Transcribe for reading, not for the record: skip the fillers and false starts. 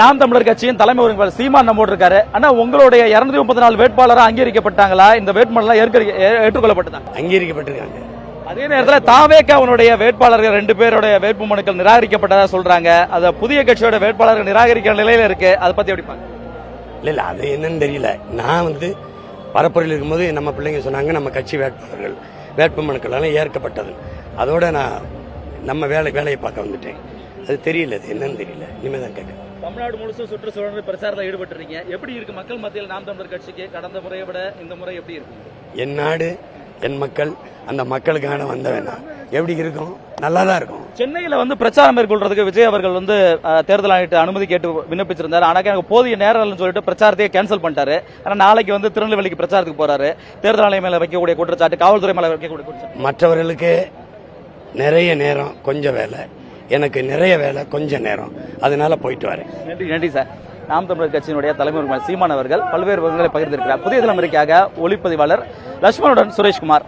நாம் தமிழர் கட்சியின் தலைமை ஒருங்கிணைப்பாளர் சீமான் நம்மோடு இருக்காரு. ஆனா உங்களுடைய 234 வேட்பாளராக அங்கீகரிக்கப்பட்டாங்களா? இந்த வேட்பாளர் ஏற்றுக்கொள்ளப்பட்டதா? அங்கீகரிக்கப்பட்டிருக்காங்க. அதே நேரத்தில் தாவேக்காவுடைய வேட்பாளர்கள் 2 பேருடைய வேட்புமனுக்கள் நிராகரிக்கப்பட்டதா சொல்றாங்க. அத புதிய கட்சியோட வேட்பாளர்கள் நிராகரிக்கிற நிலையில இருக்கு. அதை பத்தி எப்படி பாருங்க? இல்ல அது என்னன்னு தெரியல. நான் பரப்புரையில் இருக்கும்போது நம்ம பிள்ளைங்க சொன்னாங்க நம்ம கட்சி வேட்புமனுக்கள் எல்லாம் ஏற்கப்பட்டது. அதோட நான் நம்ம வேலையை பார்க்க வந்துட்டேன். அது தெரியல, அது என்னன்னு தெரியல. இனிமேதான் கேட்க. தமிழ்நாடு முழுசும் சுற்றுச்சூழல் பிரச்சாரத்தில் ஈடுபட்டுறீங்க. எப்படி இருக்கு மக்கள் மத்தியில் நாம் தமிழர் கட்சிக்கு கடந்த முறையை விட இந்த முறை எப்படி இருக்கு? என் நாடு என் மக்கள், அந்த மக்களுக்கான வந்த வேணாம் எப்படி இருக்கும்? நல்லா தான் இருக்கும். சென்னையில பிரச்சாரம் மேற்கொள்றதுக்கு விஜய் அவர்கள் தேர்தல் ஆணையத்தை அனுமதி கேட்டு விண்ணப்பிச்சிருந்தாரு. ஆனா எனக்கு போதிய நேரம் சொல்லிட்டு பிரச்சாரத்தையே கேன்சல் பண்ணிட்டாரு. ஆனா நாளைக்கு திருநெல்வேலிக்கு பிரச்சாரத்துக்கு போறாரு. தேர்தல் ஆணையம் மேல வைக்கக்கூடிய குற்றச்சாட்டு, காவல்துறை மேல வைக்கக்கூடிய குற்றச்சாட்டு. மற்றவர்களுக்கு நிறைய நேரம் கொஞ்சம் வேலை, எனக்கு நிறைய வேலை கொஞ்சம் நேரம், அதனால போயிட்டு வரேன். நன்றி சார். நாம் தமிழர் கட்சியினுடைய தலைமை ஒருங்கிணைப்பாளர் சீமான் அவர்கள் பல்வேறு விவரங்களை பகிர்ந்திருக்கிறார். புதிய தலைமுறைக்காக ஒளிப்பதிவாளர் லட்சுமணுடன் சுரேஷ்குமார்.